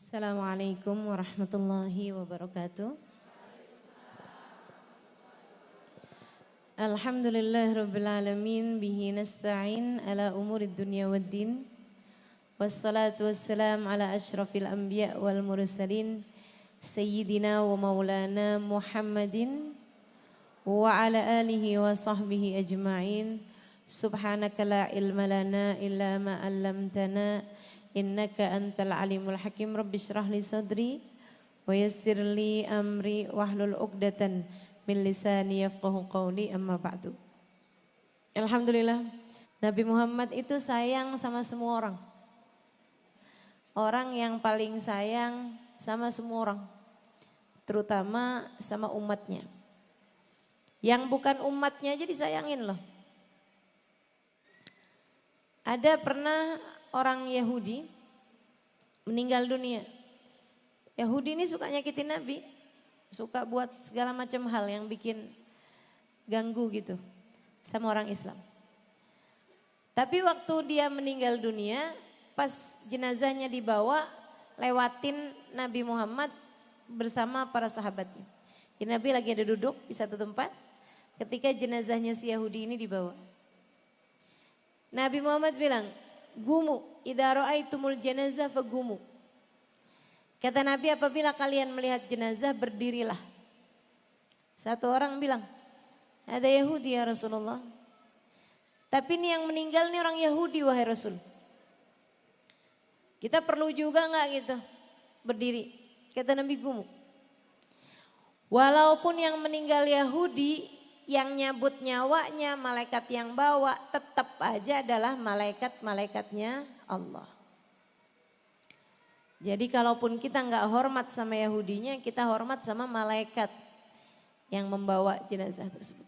Assalamualaikum warahmatullahi wabarakatuh. Alhamdulillah rabbil alamin bihi nasta'in ala umurid dunya waddin. Wassalatu wassalam ala asyrafil anbiya wal mursalin sayyidina wa maulana Muhammadin wa ala alihi wa sahbihi ajma'in. Subhanaka la ilma lana illa ma 'allamtana innaka antal alimul hakim. Rabbi shrah li sadri wa yassir li amri wahlul 'uqdatan min lisani yafqahu qawli, amma ba'du. Alhamdulillah, Nabi Muhammad itu sayang sama semua orang. Orang yang paling sayang sama semua orang, terutama sama umatnya. Yang bukan umatnya aja disayangin loh. Ada pernah orang Yahudi meninggal dunia. Yahudi ini suka nyakitin Nabi, suka buat segala macam hal yang bikin ganggu gitu sama orang Islam. Tapi waktu dia meninggal dunia, pas jenazahnya dibawa, lewatin Nabi Muhammad bersama para sahabatnya. Jadi Nabi lagi ada duduk di satu tempat ketika jenazahnya si Yahudi ini dibawa. Nabi Muhammad bilang, "Gumu, idza ra'aitumul janazah fagumu." Kata Nabi, apabila kalian melihat jenazah berdirilah. Satu orang bilang, "Ada Yahudi ya Rasulullah." Tapi ini yang meninggal ini orang Yahudi wahai Rasul. Kita perlu juga enggak gitu berdiri? Kata Nabi, "Gumu." Walaupun yang meninggal Yahudi, yang nyabut nyawanya malaikat yang bawa, tetap aja adalah malaikat-malaikatnya Allah. Jadi kalaupun kita nggak hormat sama Yahudinya, kita hormat sama malaikat yang membawa jenazah tersebut.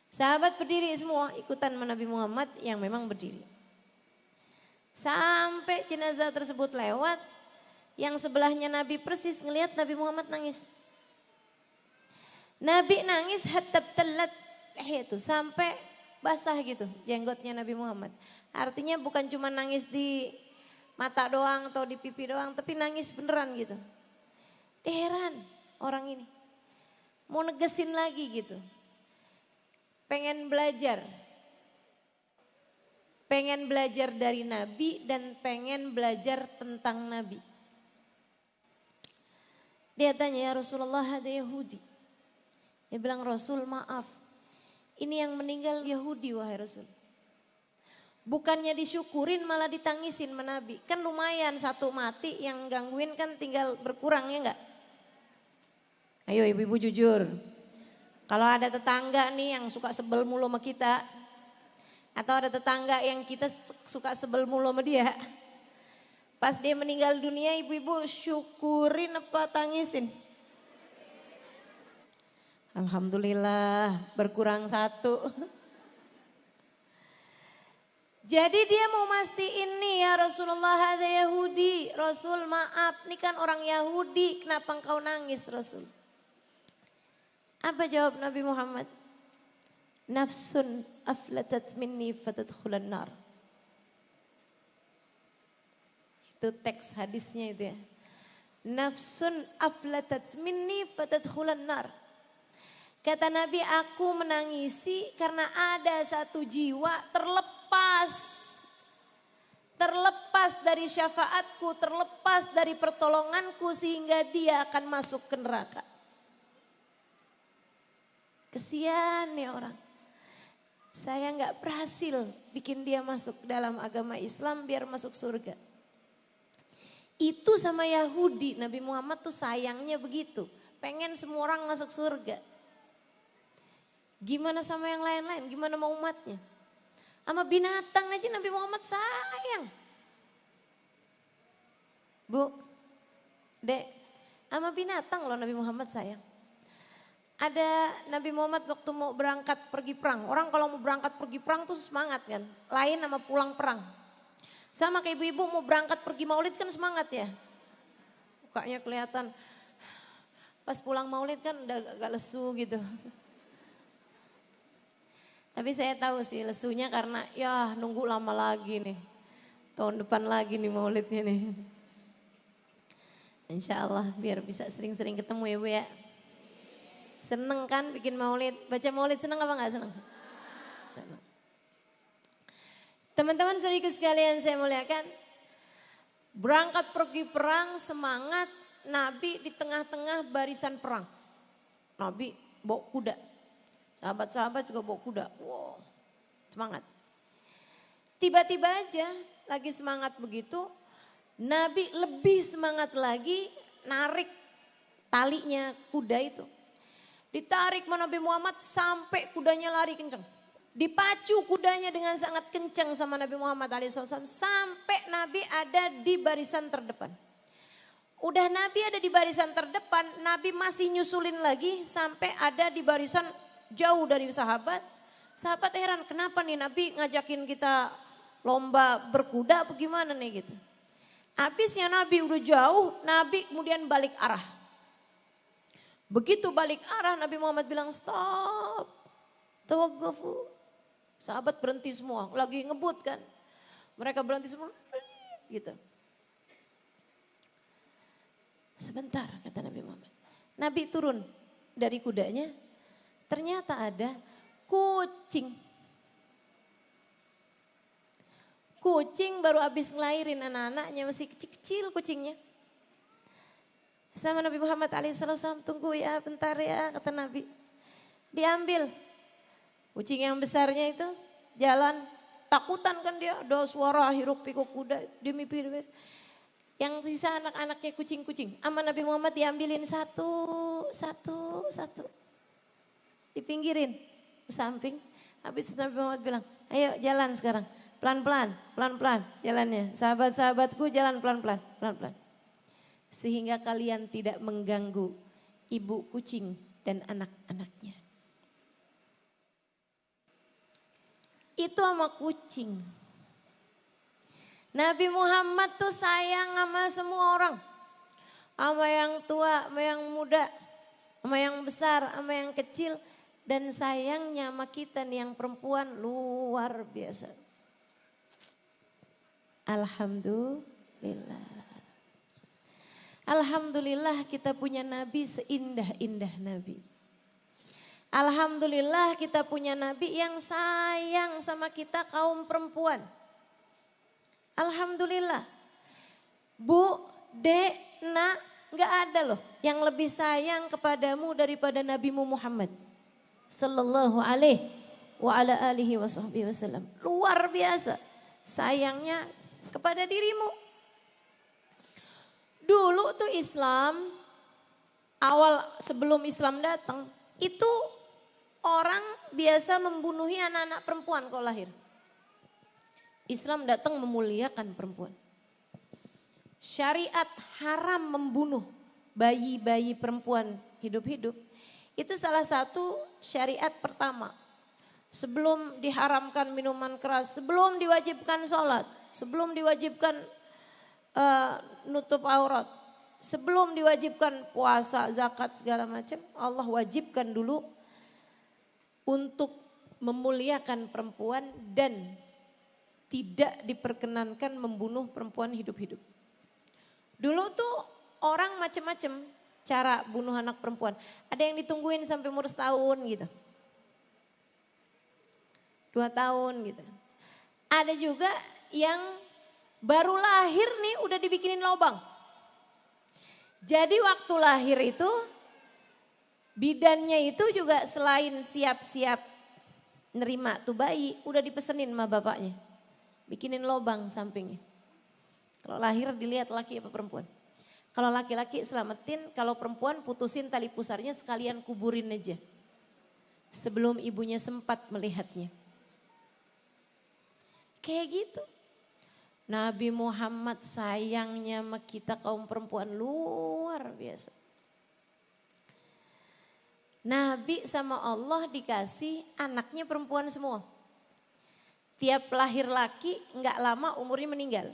Sahabat berdiri semua ikutan Nabi Muhammad yang memang berdiri. Sampai jenazah tersebut lewat, yang sebelahnya Nabi persis ngelihat Nabi Muhammad nangis. Nabi nangis hatta telat itu sampai basah gitu jenggotnya Nabi Muhammad. Artinya bukan cuma nangis di mata doang atau di pipi doang, tapi nangis beneran gitu. Heran orang ini. Mau negesin lagi gitu. Pengen belajar. Pengen belajar dari Nabi dan pengen belajar tentang Nabi. Dia tanya, "Ya Rasulullah, ada Yahudi." Dia bilang, "Rasul maaf, ini yang meninggal Yahudi wahai Rasul." Bukannya disyukurin malah ditangisin sama Nabi. Kan lumayan satu mati, yang gangguin kan tinggal berkurang ya enggak? Ayo ibu-ibu jujur. Kalau ada tetangga nih yang suka sebel mulu sama kita. Atau ada tetangga yang kita suka sebel mulu sama dia. Pas dia meninggal dunia, ibu-ibu syukurin apa tangisin? Alhamdulillah berkurang satu. Jadi dia mau mastiin nih, "Ya Rasulullah, ada Yahudi." "Rasul maaf, ini kan orang Yahudi, kenapa engkau nangis Rasul?" Apa jawab Nabi Muhammad? "Nafsun aflatat minni fatadkhulan nar." Itu teks hadisnya itu ya. "Nafsun aflatat minni fatadkhulan nar." Kata Nabi, aku menangisi karena ada satu jiwa terlepas dari syafaatku, terlepas dari pertolonganku sehingga dia akan masuk ke neraka. Kesian ya orang. Saya nggak berhasil bikin dia masuk dalam agama Islam biar masuk surga. Itu sama Yahudi, Nabi Muhammad tuh sayangnya begitu. Pengen semua orang masuk surga. Gimana sama yang lain-lain, gimana mau umatnya? Sama binatang aja Nabi Muhammad sayang. Bu, Dek, sama binatang loh Nabi Muhammad sayang. Ada Nabi Muhammad waktu mau berangkat pergi perang. Orang kalau mau berangkat pergi perang tuh semangat kan. Lain sama pulang perang. Sama kayak ibu-ibu mau berangkat pergi maulid kan semangat ya. Mukanya kelihatan. Pas pulang maulid kan udah agak lesu gitu. Tapi saya tahu sih lesunya karena ya nunggu lama lagi nih. Tahun depan lagi nih maulidnya nih. Insya Allah biar bisa sering-sering ketemu ya Bu ya. Seneng kan bikin maulid, baca maulid seneng apa gak seneng? Teman-teman saudaraku sekalian saya muliakan, berangkat pergi perang semangat Nabi di tengah-tengah barisan perang. Nabi bawa kuda, sahabat-sahabat juga bawa kuda, wow semangat. Tiba-tiba aja lagi semangat begitu, Nabi lebih semangat lagi narik talinya kuda itu. Ditarik Nabi Muhammad sampai kudanya lari kencang. Dipacu kudanya dengan sangat kencang sama Nabi Muhammad SAW sampai Nabi ada di barisan terdepan. Udah Nabi ada di barisan terdepan, Nabi masih nyusulin lagi sampai ada di barisan jauh dari sahabat. Sahabat heran, kenapa nih Nabi ngajakin kita lomba berkuda apa gimana nih gitu. Habisnya Nabi udah jauh, Nabi kemudian balik arah. Begitu balik arah Nabi Muhammad bilang stop, tawaggafu. Sahabat berhenti semua, lagi ngebut kan. Mereka berhenti semua, gitu. Sebentar kata Nabi Muhammad. Nabi turun dari kudanya, ternyata ada kucing. Kucing baru habis ngelahirin anak-anaknya, masih kecil-kecil kucingnya. Sama Nabi Muhammad SAW, tunggu ya bentar ya kata Nabi. Diambil. Kucing yang besarnya itu jalan, takutan kan dia, ada suara hiruk pikuk kuda, dia mimpi. Yang sisa anak-anaknya kucing-kucing. Sama Nabi Muhammad diambilin satu. Dipinggirin ke samping. Habis Nabi Muhammad bilang, ayo jalan sekarang. Pelan-pelan jalannya. Sahabat-sahabatku jalan pelan-pelan. Sehingga kalian tidak mengganggu ibu kucing dan anak-anaknya. Itu sama kucing. Nabi Muhammad tuh sayang sama semua orang. Sama yang tua, sama yang muda, sama yang besar, sama yang kecil. Dan sayangnya sama kita nih yang perempuan luar biasa. Alhamdulillah. Alhamdulillah kita punya Nabi seindah-indah Nabi. Alhamdulillah kita punya Nabi yang sayang sama kita kaum perempuan. Alhamdulillah. Bu, Dek, Nak, gak ada loh yang lebih sayang kepadamu daripada Nabimu Muhammad. Sallallahu alaihi wa ala alihi wa sahbihi wasallam. Luar biasa sayangnya kepada dirimu. Dulu tuh Islam, awal sebelum Islam datang, itu orang biasa membunuhi anak-anak perempuan kalau lahir. Islam datang memuliakan perempuan. Syariat haram membunuh bayi-bayi perempuan hidup-hidup. Itu salah satu syariat pertama. Sebelum diharamkan minuman keras, sebelum diwajibkan sholat, sebelum diwajibkan nutup aurat, sebelum diwajibkan puasa, zakat segala macam, Allah wajibkan dulu untuk memuliakan perempuan dan tidak diperkenankan membunuh perempuan hidup-hidup. Dulu tuh orang macam-macam cara bunuh anak perempuan. Ada yang ditungguin sampai umur setahun gitu. 2 tahun gitu. Ada juga yang baru lahir nih udah dibikinin lobang. Jadi waktu lahir itu bidannya itu juga selain siap-siap nerima tuh bayi, udah dipesenin sama bapaknya. Bikinin lobang sampingnya. Kalau lahir dilihat laki apa perempuan. Kalau laki-laki selamatin, kalau perempuan putusin tali pusarnya sekalian kuburin aja. Sebelum ibunya sempat melihatnya. Kayak gitu. Nabi Muhammad sayangnya sama kita kaum perempuan luar biasa. Nabi sama Allah dikasih anaknya perempuan semua. Tiap lahir laki enggak lama umurnya meninggal.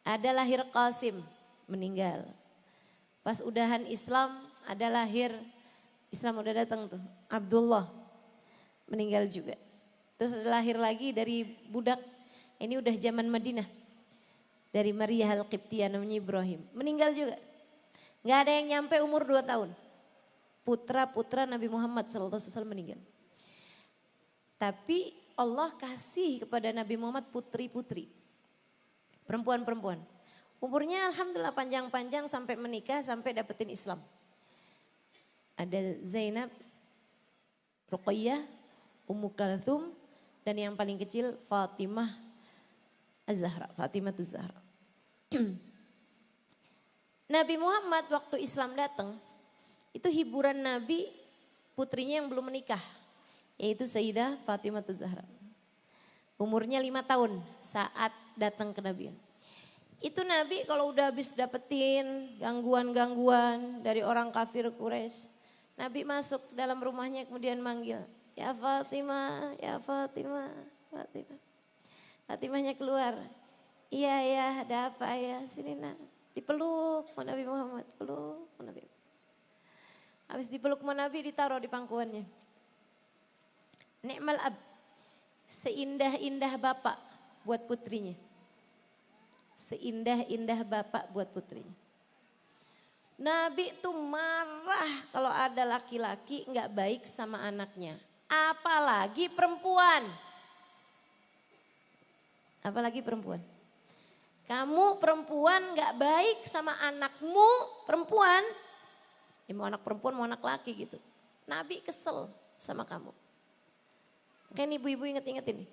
Ada lahir Qasim meninggal. Pas udahan Islam ada lahir, Islam udah datang tuh, Abdullah meninggal juga. Terus ada lahir lagi dari budak, ini udah zaman Madinah. Dari Maria Al-Qibtiyah namanya Ibrahim, meninggal juga. Gak ada yang nyampe umur 2 tahun. Putra-putra Nabi Muhammad SAW meninggal. Tapi Allah kasih kepada Nabi Muhammad putri-putri. Perempuan-perempuan. Umurnya alhamdulillah panjang-panjang sampai menikah, sampai dapetin Islam. Ada Zainab, Ruqayyah, Ummu Kalthum, dan yang paling kecil Fatimah Az-Zahra, Fatimah Az-Zahra. Nabi Muhammad waktu Islam datang, itu hiburan Nabi putrinya yang belum menikah, yaitu Sayyidah Fatimah Az-Zahra. Umurnya 5 tahun saat datang ke Nabi. Itu Nabi kalau udah habis dapetin gangguan-gangguan dari orang kafir Quraisy, Nabi masuk dalam rumahnya kemudian manggil, ya Fatimah, ya Fatimah, Fatimah. Fatimahnya keluar, iya ya ada apa ya, sini nak. Dipeluk sama Nabi Muhammad, peluk sama Nabi. Habis dipeluk sama Nabi ditaruh di pangkuannya. Ni'mal ab, seindah-indah bapak buat putrinya. Seindah-indah bapak buat putrinya. Nabi tuh marah kalau ada laki-laki nggak baik sama anaknya. Apalagi perempuan. Apalagi perempuan. Kamu perempuan nggak baik sama anakmu perempuan. Ya mau anak perempuan mau anak laki gitu. Nabi kesel sama kamu. Kan ibu-ibu inget-inget ini.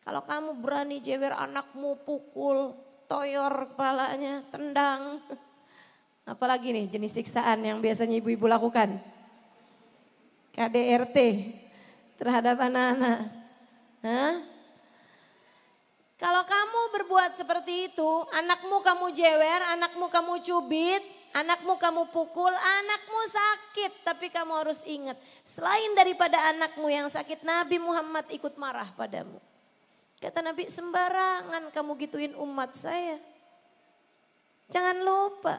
Kalau kamu berani jewer anakmu, pukul, toyor kepalanya, tendang. Apalagi nih jenis siksaan yang biasanya ibu-ibu lakukan. KDRT terhadap anak-anak. Hah? Kalau kamu berbuat seperti itu, anakmu kamu jewer, anakmu kamu cubit, anakmu kamu pukul, anakmu sakit. Tapi kamu harus ingat, selain daripada anakmu yang sakit, Nabi Muhammad ikut marah padamu. Kata Nabi, sembarangan kamu gituin umat saya. Jangan lupa,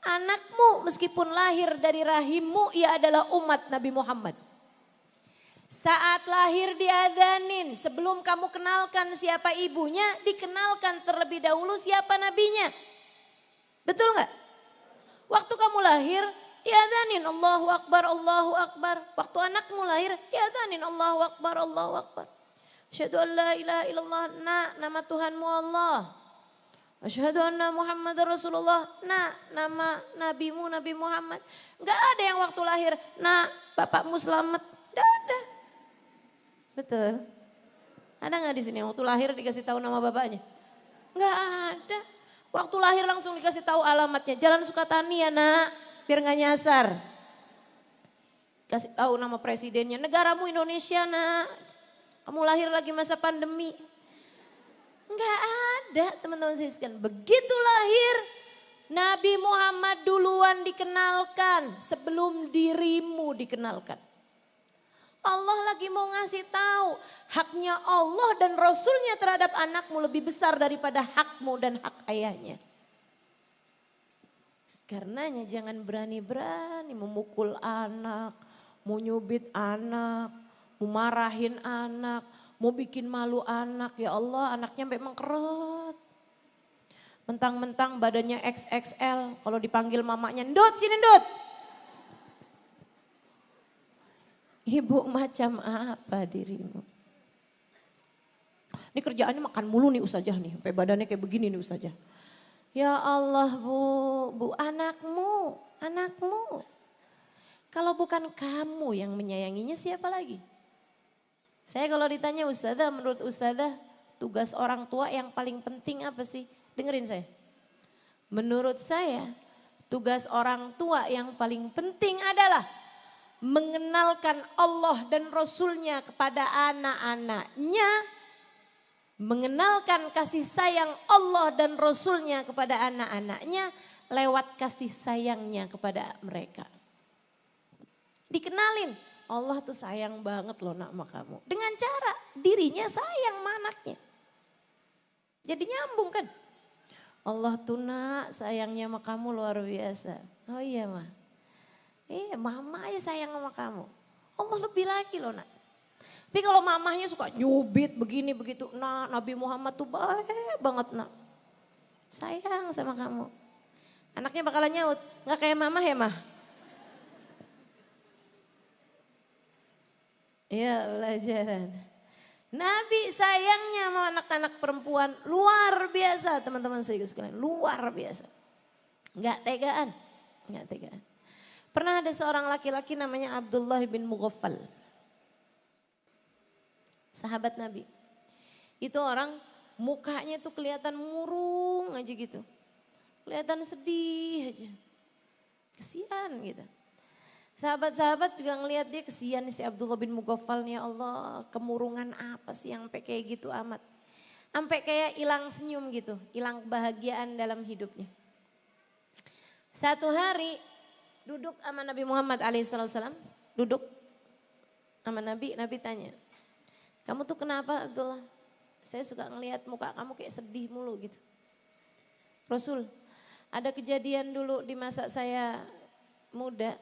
anakmu meskipun lahir dari rahimmu, ia adalah umat Nabi Muhammad. Saat lahir diadanin, sebelum kamu kenalkan siapa ibunya, dikenalkan terlebih dahulu siapa nabinya. Betul gak? Waktu kamu lahir, diadanin Allahu Akbar, Allahu Akbar. Waktu anakmu lahir, diadanin Allahu Akbar, Allahu Akbar. Asyhadu an la ilaha illallah, nak nama Tuhanmu Allah. Asyhadu anna Muhammad Rasulullah, nak nama nabimu Nabi Muhammad. Gak ada yang waktu lahir, nak bapakmu selamat. Gak ada. Betul. Ada gak di sini yang waktu lahir dikasih tahu nama bapaknya? Gak ada. Waktu lahir langsung dikasih tahu alamatnya. Jalan Sukatani ya nak, biar gak nyasar. Kasih tahu nama presidennya. Negaramu Indonesia nak. Kamu lahir lagi masa pandemi. Gak ada teman-teman saya sekalian. Begitu lahir, Nabi Muhammad duluan dikenalkan sebelum dirimu dikenalkan. Allah lagi mau ngasih tahu haknya Allah dan Rasulnya terhadap anakmu lebih besar daripada hakmu dan hak ayahnya. Karenanya jangan berani-berani memukul anak, mau nyubit anak, mau marahin anak, mau bikin malu anak. Ya Allah, anaknya memang kerot. Mentang-mentang badannya XXL, kalau dipanggil mamanya, "Ndut, sini Ndut." Ibu macam apa dirimu? Ini kerjaannya makan mulu nih Ustazah nih, sampai badannya kayak begini nih Ustazah. Ya Allah bu, anakmu. Kalau bukan kamu yang menyayanginya siapa lagi? Saya kalau ditanya Ustazah, menurut Ustazah tugas orang tua yang paling penting apa sih? Dengerin saya. Menurut saya tugas orang tua yang paling penting adalah mengenalkan Allah dan Rasulnya kepada anak-anaknya, mengenalkan kasih sayang Allah dan Rasulnya kepada anak-anaknya lewat kasih sayangnya kepada mereka. Dikenalin, Allah tuh sayang banget loh nak sama kamu. Dengan cara dirinya sayang sama anaknya. Jadi nyambung kan. Allah tuh nak sayangnya sama kamu luar biasa. Oh iya mah. Mama aja sayang sama kamu. Allah lebih lagi loh nak. Tapi kalau mamahnya suka nyubit begini begitu. Nah Nabi Muhammad tuh baik banget nak. Sayang sama kamu. Anaknya bakalan nyaut, nggak kayak mama ya mah? Iya pelajaran. Nabi sayangnya sama anak-anak perempuan luar biasa teman-teman sekalian, luar biasa. Nggak tegaan, nggak tegaan. Pernah ada seorang laki-laki namanya Abdullah bin Mughaffal. Sahabat Nabi. Itu orang mukanya tuh kelihatan murung aja gitu. Kelihatan sedih aja. Kesian gitu. Sahabat-sahabat juga ngelihat dia kesian si Abdullah bin Mughaffal nih, ya Allah, kemurungan apa sih yang sampai kayak gitu amat. Sampai kayak hilang senyum gitu, hilang kebahagiaan dalam hidupnya. Satu hari duduk sama Nabi Muhammad alaihissalam, duduk sama Nabi, Nabi tanya, kamu tuh kenapa Abdullah? Saya suka ngelihat muka kamu kayak sedih mulu gitu. Rasul, ada kejadian dulu di masa saya muda,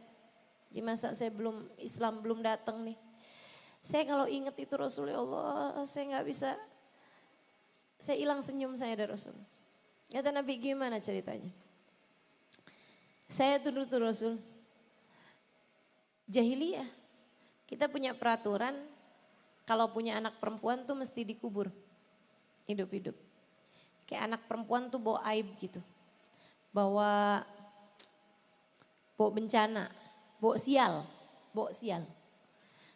di masa saya Islam belum datang nih. Saya kalau ingat itu Rasul, ya Allah, saya nggak bisa, saya hilang senyum saya dari Rasul. Kata Nabi, gimana ceritanya? Saya tuh Rasul, jahiliyah, kita punya peraturan kalau punya anak perempuan tuh mesti dikubur hidup-hidup. Kayak anak perempuan tuh bawa aib gitu, bawa bencana, bawa sial.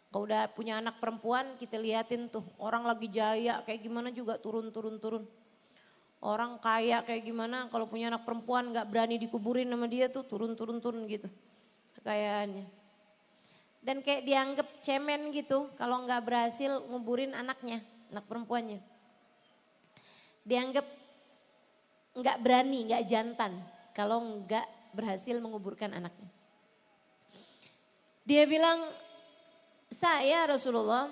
Kalau udah punya anak perempuan kita liatin tuh orang lagi jaya kayak gimana juga turun. Orang kaya kayak gimana kalau punya anak perempuan gak berani dikuburin sama dia tuh turun gitu kekayaannya. Dan kayak dianggap cemen gitu kalau gak berhasil nguburin anaknya, anak perempuannya. Dianggap gak berani, gak jantan kalau gak berhasil menguburkan anaknya. Dia bilang, saya Rasulullah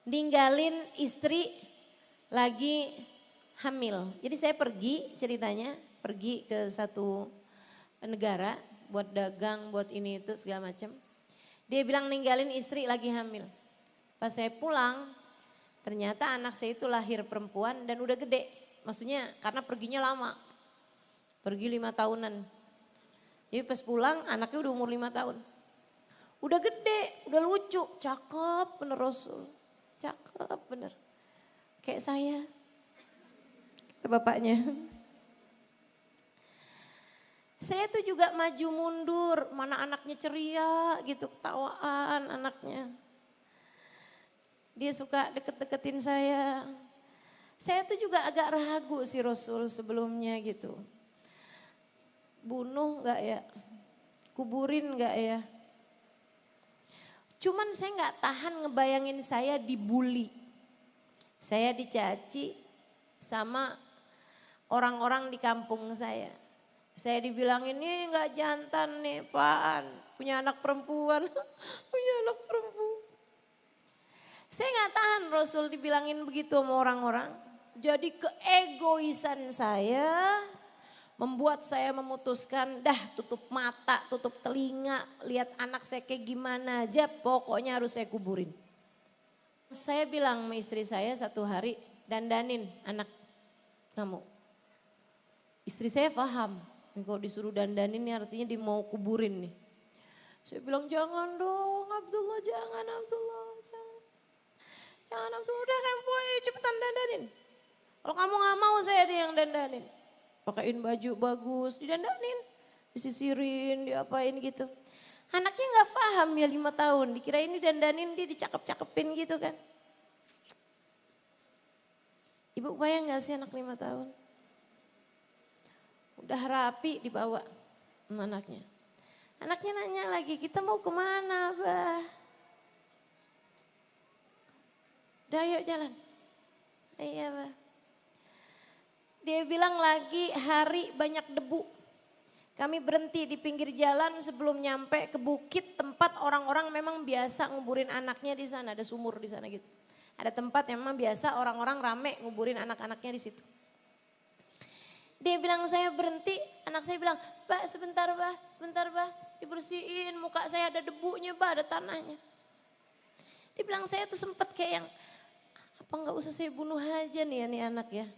ninggalin istri lagi hamil. Jadi saya pergi ceritanya, pergi ke satu negara buat dagang, buat ini itu segala macam. Dia bilang ninggalin istri lagi hamil. Pas saya pulang, ternyata anak saya itu lahir perempuan dan udah gede. Maksudnya karena perginya lama, pergi 5 tahunan. Jadi pas pulang anaknya udah umur 5 tahun. Udah gede, udah lucu, cakep bener Rasul. Cakep bener, kayak saya. Bapaknya. Saya tuh juga maju mundur, mana anaknya ceria gitu, ketawaan anaknya. Dia suka deket-deketin saya. Saya tuh juga agak ragu si Rasul sebelumnya gitu. Bunuh gak ya? Kuburin gak ya? Cuman saya gak tahan ngebayangin saya dibully. Saya dicaci sama orang-orang di kampung saya. Saya dibilangin, ini gak jantan nih Paan, punya anak perempuan, punya anak perempuan. Saya gak tahan Rasul dibilangin begitu sama orang-orang. Jadi keegoisan saya membuat saya memutuskan, dah tutup mata, tutup telinga, lihat anak saya kayak gimana aja, pokoknya harus saya kuburin. Saya bilang sama istri saya satu hari, dandanin anak kamu. Istri saya paham, kalau disuruh dandanin ini artinya dia mau kuburin nih. Saya bilang jangan dong Abdullah, jangan Abdullah, jangan. Jangan Abdullah, udah kan boy cepetan dandanin. Kalau kamu gak mau saya dia yang dandanin. Pakaiin baju bagus, didandanin, disisirin, diapain gitu. Anaknya gak paham ya 5 tahun, dikira ini dandanin dia dicakep-cakepin gitu kan. Ibu bayang gak sih anak 5 tahun? Udah rapi dibawa sama anaknya. Anaknya nanya lagi, kita mau kemana Abah? Udah yuk jalan. Iya Abah. Dia bilang lagi hari banyak debu. Kami berhenti di pinggir jalan sebelum nyampe ke bukit tempat orang-orang memang biasa nguburin anaknya di sana. Ada sumur di sana gitu. Ada tempat yang memang biasa orang-orang rame nguburin anak-anaknya di situ. Dia bilang saya berhenti, anak saya bilang, Mbak sebentar bah, dibersihin muka saya ada debunya bah, ada tanahnya. Dia bilang saya tuh sempet kayak yang, apa gak usah saya bunuh aja nih anak ya.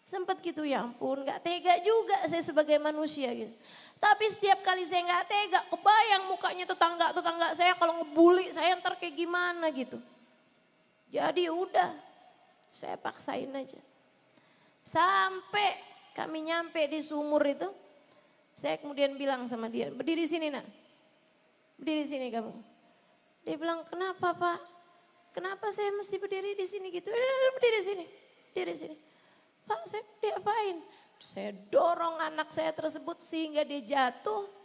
Sempat gitu, ya ampun, gak tega juga saya sebagai manusia gitu. Tapi setiap kali saya gak tega, kebayang mukanya tetangga saya kalau ngebully saya ntar kayak gimana gitu. Jadi udah, saya paksain aja. Sampai kami nyampe di sumur itu, saya kemudian bilang sama dia, berdiri sini nak, berdiri sini kamu. Dia bilang, kenapa Pak? Kenapa saya mesti berdiri di sini gitu? Berdiri sini, berdiri sini. Pak, saya diapain? Saya dorong anak saya tersebut sehingga dia jatuh.